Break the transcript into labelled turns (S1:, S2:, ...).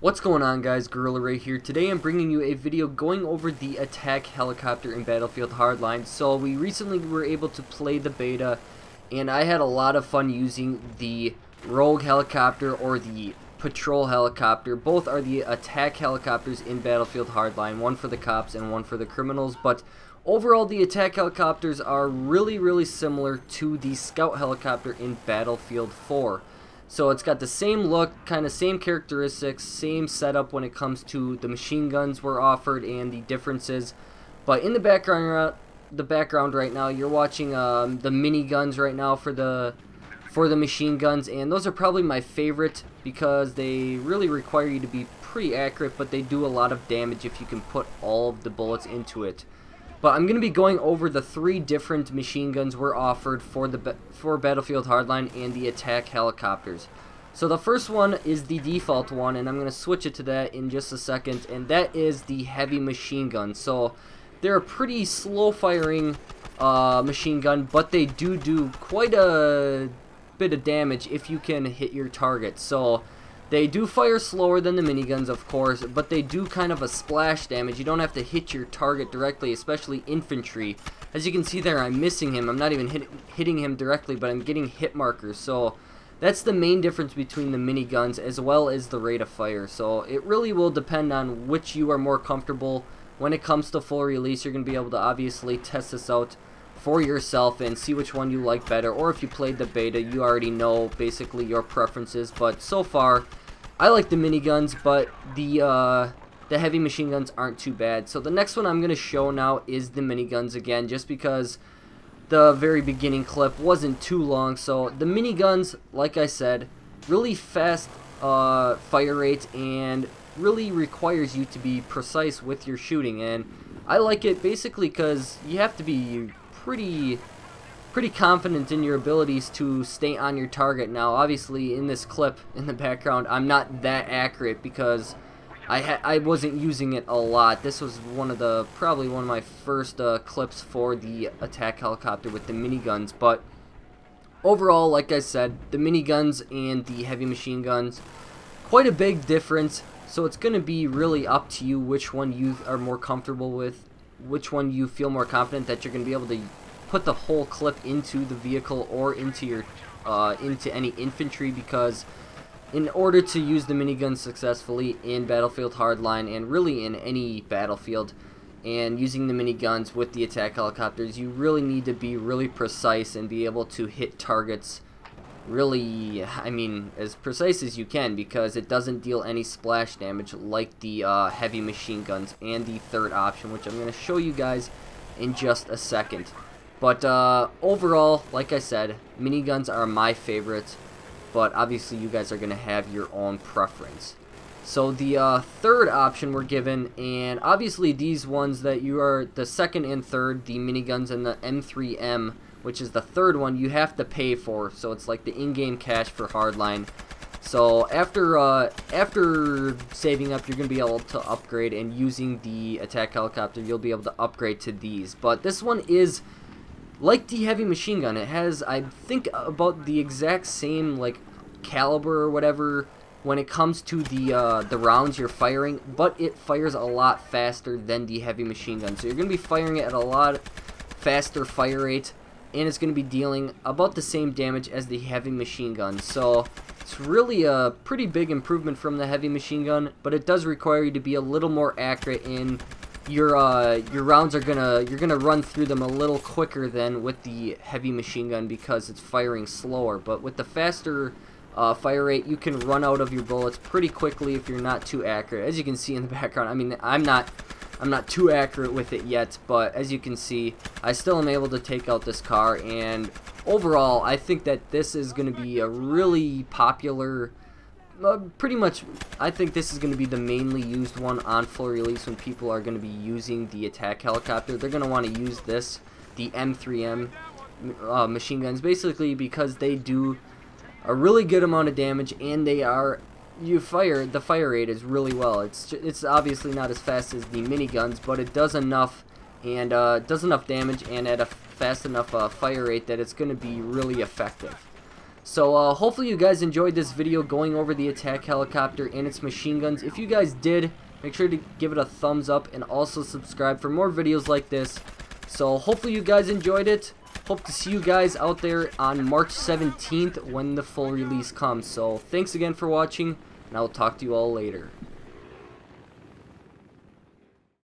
S1: What's going on, guys? Gorilla Ray here. Today I'm bringing you a video going over the attack helicopter in Battlefield Hardline. So we recently were able to play the beta, and I had a lot of fun using the rogue helicopter or the patrol helicopter. Both are the attack helicopters in Battlefield Hardline, one for the cops and one for the criminals. But overall, the attack helicopters are really similar to the scout helicopter in Battlefield 4. So it's got the same look, kind of same characteristics, same setup when it comes to the machine guns were offered and the differences. But in the background right now, you're watching the mini guns right now for the machine guns, and those are probably my favorite because they really require you to be pretty accurate, but they do a lot of damage if you can put all of the bullets into it. But I'm going to be going over the three different machine guns were offered for Battlefield Hardline and the attack helicopters. So the first one is the default one, and I'm going to switch it to that in just a second, and that is the heavy machine gun. So they're a pretty slow firing machine gun, but they do quite a bit of damage if you can hit your target. So they do fire slower than the miniguns, of course, but they do kind of a splash damage. You don't have to hit your target directly, especially infantry. As you can see there, I'm missing him. I'm not even hitting him directly, but I'm getting hit markers. So that's the main difference between the miniguns as well as the rate of fire. So it really will depend on which you are more comfortable. When it comes to full release, you're going to be able to obviously test this out for yourself and see which one you like better. Or if you played the beta, you already know basically your preferences. But so far, I like the miniguns, but the heavy machine guns aren't too bad. So the next one I'm going to show now is the miniguns again, just because the very beginning clip wasn't too long. So the miniguns, like I said, really fast fire rate and really requires you to be precise with your shooting. And I like it basically because you have to be pretty confident in your abilities to stay on your target. Now obviously in this clip in the background I'm not that accurate because I wasn't using it a lot. This was probably one of my first clips for the attack helicopter with the miniguns. But overall, like I said, the miniguns and the heavy machine guns, quite a big difference. So it's going to be really up to you which one you are more comfortable with, which one you feel more confident that you're going to be able to put the whole clip into the vehicle or into your into any infantry, because in order to use the minigun successfully in Battlefield Hardline and really in any battlefield, and using the miniguns with the attack helicopters, you really need to be really precise and be able to hit targets really, I mean, as precise as you can, because it doesn't deal any splash damage like the heavy machine guns and the third option, which I'm going to show you guys in just a second. But overall, like I said, miniguns are my favorite, but obviously you guys are going to have your own preference. So the third option we're given, and obviously these ones that you are, the second and third, the miniguns and the M3M, which is the third one, you have to pay for. So it's like the in-game cash for Hardline. So after saving up, you're going to be able to upgrade, and using the attack helicopter, you'll be able to upgrade to these. But this one is like the heavy machine gun. It has, I think, about the exact same like caliber or whatever when it comes to the rounds you're firing, but it fires a lot faster than the heavy machine gun. So you're going to be firing it at a lot faster fire rate, and it's going to be dealing about the same damage as the heavy machine gun. So it's really a pretty big improvement from the heavy machine gun, but it does require you to be a little more accurate in your rounds. You're gonna run through them a little quicker than with the heavy machine gun because it's firing slower. But with the faster fire rate, you can run out of your bullets pretty quickly if you're not too accurate. As you can see in the background, I mean, I'm not too accurate with it yet, but as you can see, I still am able to take out this car. And overall, I think that this is going to be a really popular, pretty much, I think this is going to be the mainly used one on full release when people are going to be using the attack helicopter. They're going to want to use this, the M3M machine guns, basically because they do a really good amount of damage, and they are, the fire rate is really well. It's obviously not as fast as the miniguns, but it does enough, and does enough damage and at a fast enough fire rate that it's going to be really effective. So hopefully you guys enjoyed this video going over the attack helicopter and its machine guns. If you guys did, make sure to give it a thumbs up and also subscribe for more videos like this. So hopefully you guys enjoyed it. Hope to see you guys out there on March 17th when the full release comes. So thanks again for watching, and I will talk to you all later.